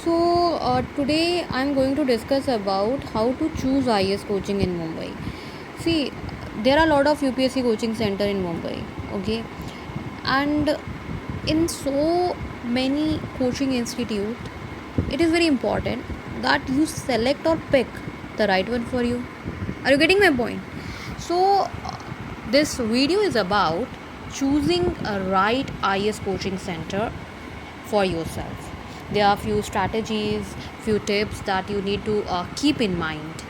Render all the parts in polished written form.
Today I'm going to discuss about how to choose IS coaching in Mumbai. See, there are a lot of UPSC coaching center in Mumbai, okay, and in so many coaching institute, it is very important that you select or pick the right one for you. Are you getting my point? This video is about choosing a right IS coaching center for yourself. There are few strategies, few tips that you need to keep in mind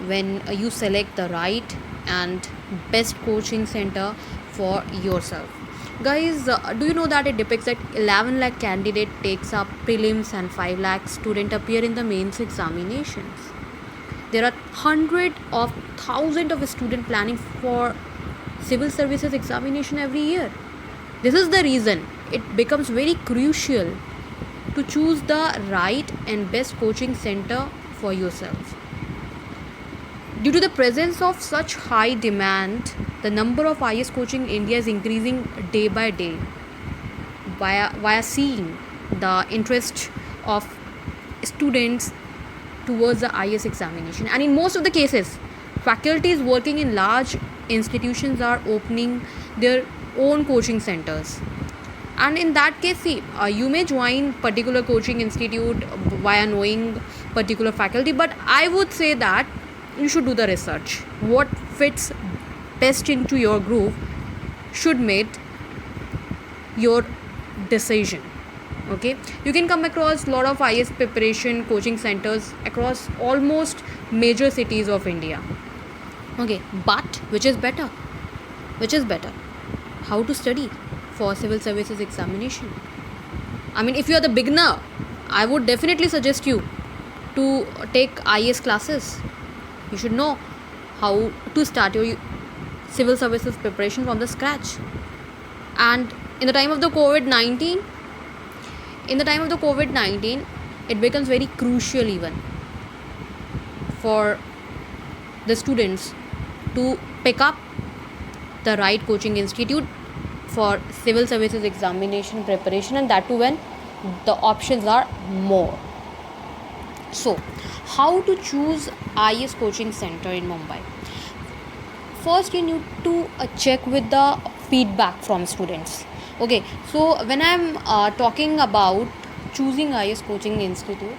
when you select the right and best coaching center for yourself. Guys, do you know that it depicts that 11 lakh candidate takes up prelims and 5 lakh student appear in the mains examinations? There are hundred of thousands of students planning for civil services examination every year. This is the reason it becomes very crucial to choose the right and best coaching center for yourself. Due to the presence of such high demand, the number of IS coaching in India is increasing day by day via seeing the interest of students towards the IS examination. And in most of the cases, faculties working in large institutions are opening their own coaching centers. And in that case, see, you may join particular coaching institute via knowing particular faculty, but I would say that you should do the research. What fits best into your group should make your decision. Okay, you can come across a lot of IS preparation coaching centers across almost major cities of India. Okay, but which is better? How to study for civil services examination? I mean, if you are the beginner, I would definitely suggest you to take IS classes. You should know how to start your civil services preparation from the scratch. And in the time of the COVID-19, it becomes very crucial even for the students to pick up the right coaching institute for civil services examination preparation, and that too when the options are more. So, how to choose IS coaching center in Mumbai? First, you need to check with the feedback from students. Okay, so when I'm talking about choosing IS coaching institute,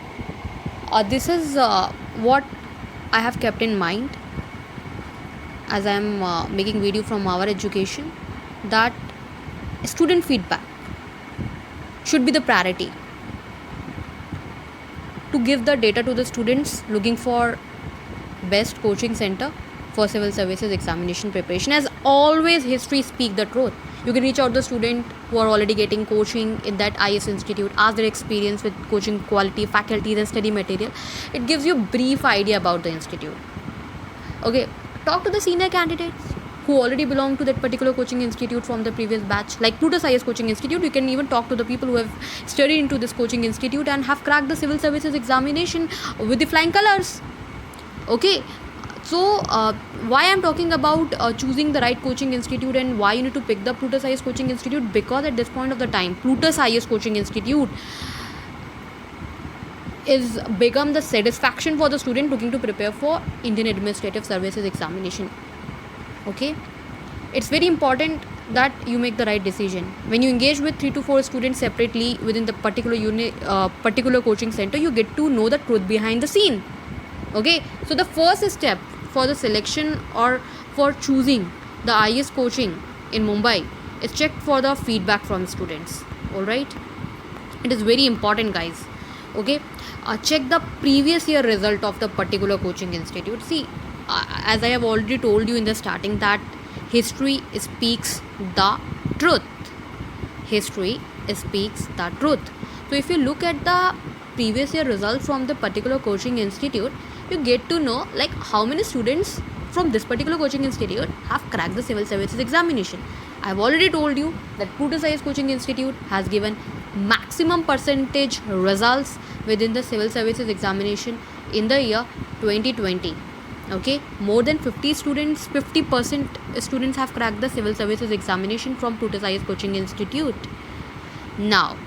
this is what I have kept in mind as I'm making video from our education, that student feedback should be the priority to give the data to the students looking for best coaching center for civil services examination preparation. As always, history speak the truth. You can reach out the student who are already getting coaching in that IS institute, ask their experience with coaching quality, faculties and study material. It gives you a brief idea about the institute. Okay, talk to the senior candidates who already belong to that particular coaching institute from the previous batch. Like Plutus IS coaching institute, you can even talk to the people who have studied into this coaching institute and have cracked the civil services examination with the flying colors. Okay, so why I'm talking about choosing the right coaching institute and why you need to pick the Plutus IS coaching institute? Because at this point of the time, Plutus IS coaching institute is become the satisfaction for the student looking to prepare for Indian Administrative Services examination. Okay, it's very important that you make the right decision. When you engage with 3 to 4 students separately within the particular coaching center, you get to know the truth behind the scene. Okay, so the first step for the selection or for choosing the IS coaching in Mumbai is check for the feedback from students. All right, it is very important, guys. Okay, check the previous year result of the particular coaching institute. See, as I have already told you in the starting, that history speaks the truth. So if you look at the previous year results from the particular coaching institute, you get to know like how many students from this particular coaching institute have cracked the civil services examination. I have already told you that Plutus IS coaching institute has given maximum percentage results within the civil services examination in the year 2020. Okay, more than 50% students have cracked the civil services examination from Plutus IS coaching institute. Now,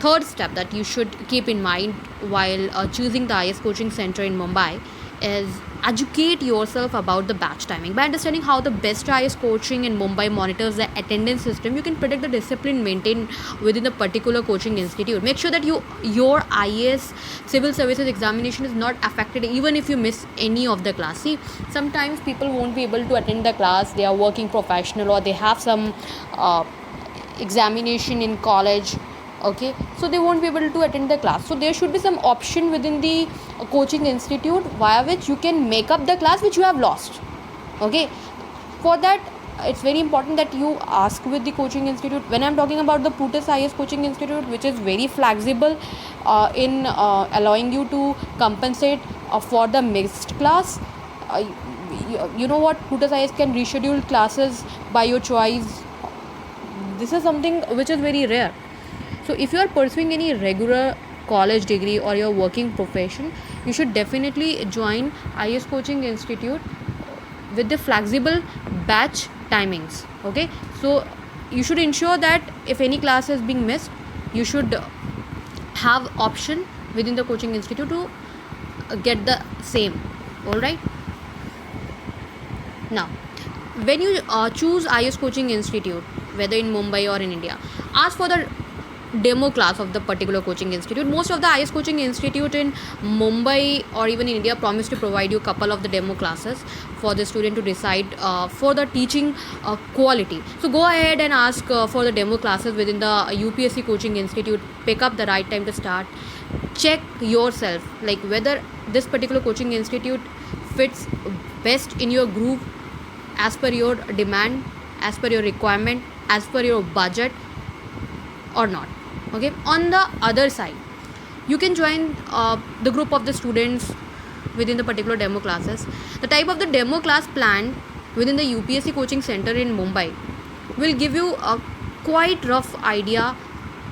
third step that you should keep in mind while choosing the IS coaching center in Mumbai is educate yourself about the batch timing. By understanding how the best IS coaching in Mumbai monitors the attendance system, you can predict the discipline maintained within a particular coaching institute. Make sure that your IS civil services examination is not affected even if you miss any of the class. See, sometimes people won't be able to attend the class, they are working professional or they have some examination in college, okay, so they won't be able to attend the class. So there should be some option within the coaching institute via which you can make up the class which you have lost, okay. For that, it's very important that you ask with the coaching institute. When I'm talking about the Plutus IS coaching institute, which is very flexible in allowing you to compensate for the mixed class, you know what, Plutus IS can reschedule classes by your choice. This is something which is very rare. So if you are pursuing any regular college degree or your working profession, you should definitely join IS coaching institute with the flexible batch timings, okay. So you should ensure that if any class is being missed, you should have option within the coaching institute to get the same. All right. Now, when you choose IS coaching institute, whether in Mumbai or in India, ask for the demo class of the particular coaching institute. Most of the IS coaching institute in Mumbai or even in India promise to provide you a couple of the demo classes for the student to decide for the teaching quality. So go ahead and ask for the demo classes within the UPSC coaching institute. Pick up the right time to start. Check yourself like whether this particular coaching institute fits best in your group as per your demand, as per your requirement, as per your budget or not, okay. On the other side, you can join the group of the students within the particular demo classes. The type of the demo class planned within the UPSC coaching center in Mumbai will give you a quite rough idea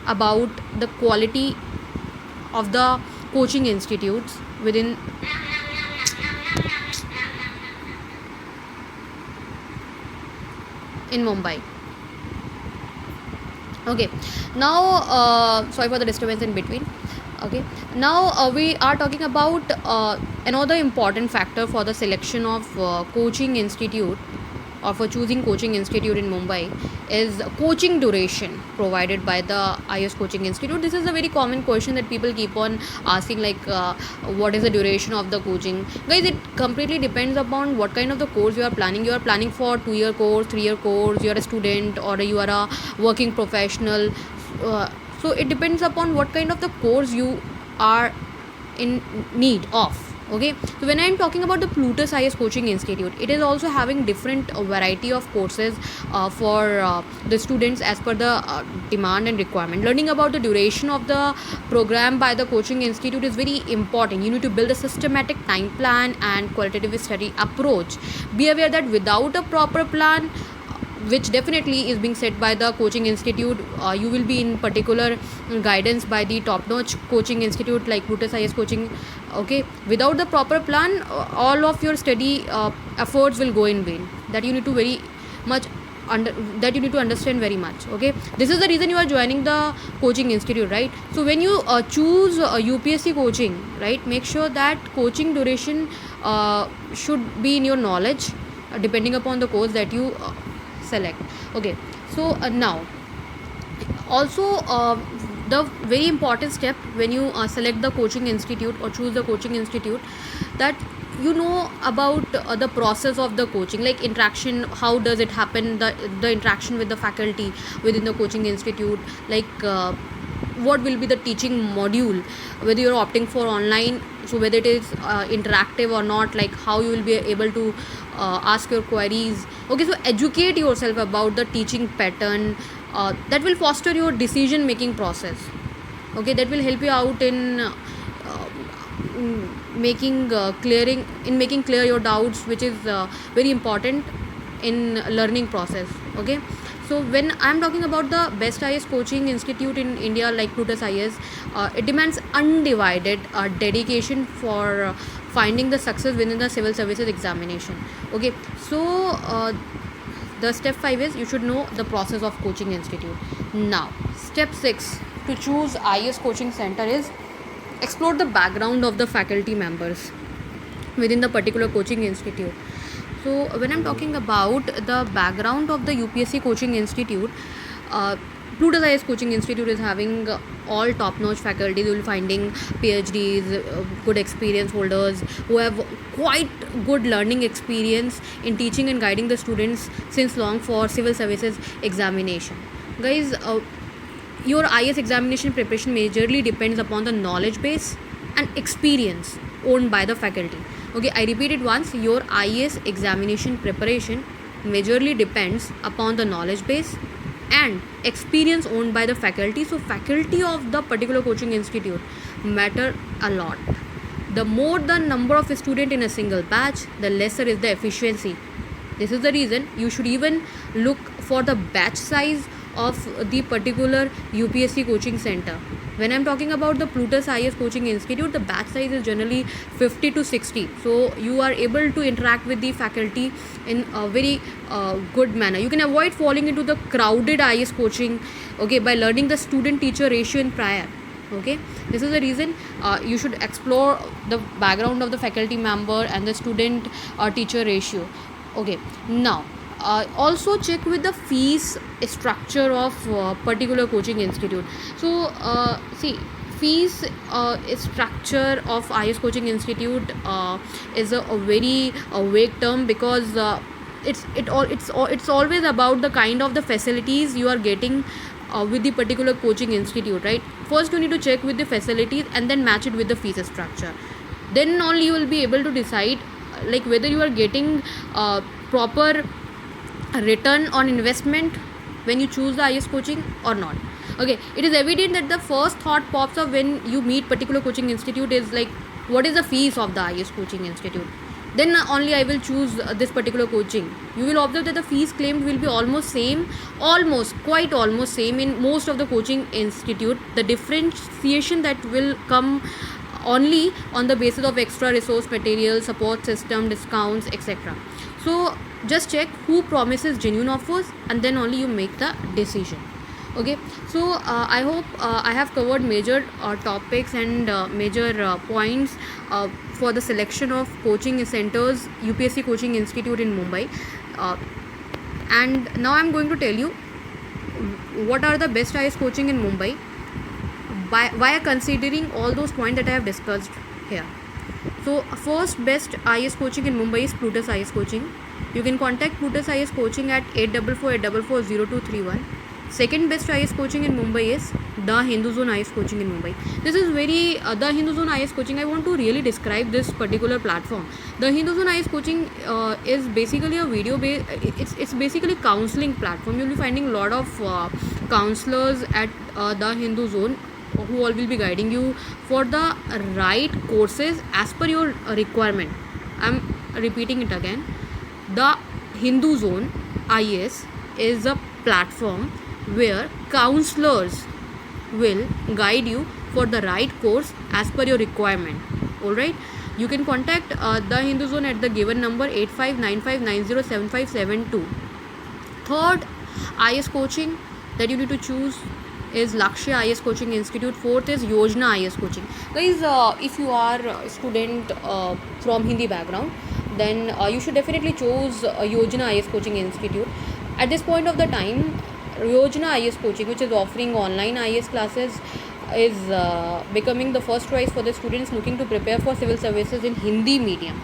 about the quality of the coaching institutes within in Mumbai. Okay, now sorry for the disturbance in between. Okay, now we are talking about another important factor for the selection of coaching institute or for choosing coaching institute in Mumbai is coaching duration provided by the IS coaching institute. This is a very common question that people keep on asking, like what is the duration of the coaching. Guys, it completely depends upon what kind of the course you are planning. You are planning for 2-year course, 3-year course, you are a student or you are a working professional. So it depends upon what kind of the course you are in need of. Okay, so when I am talking about the Plutus IS coaching institute, it is also having different variety of courses for the students as per the demand and requirement. Learning about the duration of the program by the coaching institute is very important. You need to build a systematic time plan and qualitative study approach. Be aware that without a proper plan, which definitely is being set by the coaching institute, you will be in particular guidance by the top-notch coaching institute like Plutus IS coaching. Okay, without the proper plan, all of your study efforts will go in vain. That you need to very much that you need to understand very much. Okay, this is the reason you are joining the coaching institute, right? So when you choose UPSC coaching, right, make sure that coaching duration should be in your knowledge depending upon the course that you select. Okay, so now also the very important step when you select the coaching institute or choose the coaching institute, that you know about the process of the coaching, like interaction, how does it happen, the interaction with the faculty within the coaching institute, like what will be the teaching module, whether you're opting for online, so whether it is interactive or not, like how you will be able to ask your queries. Okay, so educate yourself about the teaching pattern that will foster your decision making process. Okay, that will help you out in making clear your doubts, which is very important in learning process. Okay, so when I'm talking about the best IS coaching institute in India like Plutus IS, it demands undivided dedication for finding the success within the civil services examination. Okay, so the step 5 is you should know the process of coaching institute. Now step 6, to choose IS coaching center is explore the background of the faculty members within the particular coaching institute. So when I'm talking about the background of the UPSC coaching institute, uh, Plutus IS coaching institute is having all top-notch faculty. You will finding PhDs, good experience holders who have quite good learning experience in teaching and guiding the students since long for civil services examination. Guys, your IS examination preparation majorly depends upon the knowledge base and experience owned by the faculty. Okay, I repeat it once. Your IS examination preparation majorly depends upon the knowledge base and experience owned by the faculty. So faculty of the particular coaching institute matter a lot. The more the number of student in a single batch, the lesser is the efficiency. This is the reason you should even look for the batch size of the particular UPSC coaching center. When I'm talking about the Plutus IS coaching institute, the batch size is generally 50 to 60. So you are able to interact with the faculty in a very good manner. You can avoid falling into the crowded IS coaching, okay, by learning the student teacher ratio in prior. Okay, this is the reason you should explore the background of the faculty member and the student teacher ratio. Okay, now also check with the fees structure of particular coaching institute. So see, fees structure of IS coaching institute is a very vague term, because it's always about the kind of the facilities you are getting with the particular coaching institute, right? First you need to check with the facilities and then match it with the fees structure. Then only you will be able to decide like whether you are getting proper return on investment when you choose the IS coaching or not. Okay, it is evident that the first thought pops up when you meet particular coaching institute is like, what is the fees of the IS coaching institute? Then only I will choose this particular coaching. You will observe that the fees claimed will be almost same, quite almost same in most of the coaching institute. The differentiation that will come only on the basis of extra resource material, support system, discounts, etc. So just check who promises genuine offers and then only you make the decision. Okay, so I hope I have covered major topics and major points for the selection of coaching centers, UPSC coaching institute in Mumbai, and now I'm going to tell you what are the best IS coaching in Mumbai by considering all those points that I have discussed here. So first best IS coaching in Mumbai is Plutus IS coaching. You can contact Plutus IS coaching at 8448440231. Second best IS coaching in Mumbai is The Hindu Zone IS coaching in Mumbai. This is very The Hindu Zone IS coaching. I want to really describe this particular platform. The Hindu Zone IS coaching is basically a video based. It's basically counseling platform. You'll be finding a lot of counselors at The Hindu Zone who all will be guiding you for the right courses as per your requirement. I'm repeating it again. The Hindu Zone IS is a platform where counselors will guide you for the right course as per your requirement. Alright, you can contact the Hindu Zone at the given number 8595907572. Third IS coaching that you need to choose is Lakshya IS coaching institute. Fourth is Yojana IS coaching. Guys, if you are a student from Hindi background, then you should definitely choose Yojana IS coaching institute. At this point of the time, Yojana IS coaching, which is offering online IS classes, is becoming the first choice for the students looking to prepare for civil services in Hindi medium.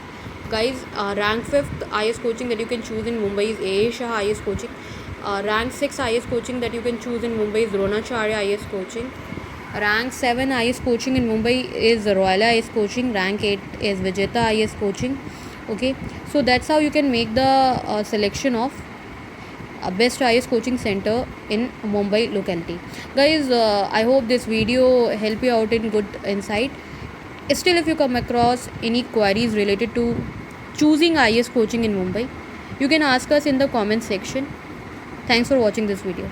Guys, rank 5th IS coaching that you can choose in Mumbai is A. Shah IS coaching. Rank 6 IS coaching that you can choose in Mumbai is Dronacharya IS coaching. Rank 7 IS coaching in Mumbai is Royal IS coaching. Rank 8 is Vijeta IS coaching. Okay, so that's how you can make the selection of best IS coaching center in Mumbai locality. Guys, I hope this video help you out in good insight. Still, if you come across any queries related to choosing IS coaching in Mumbai, you can ask us in the comment section. Thanks for watching this video.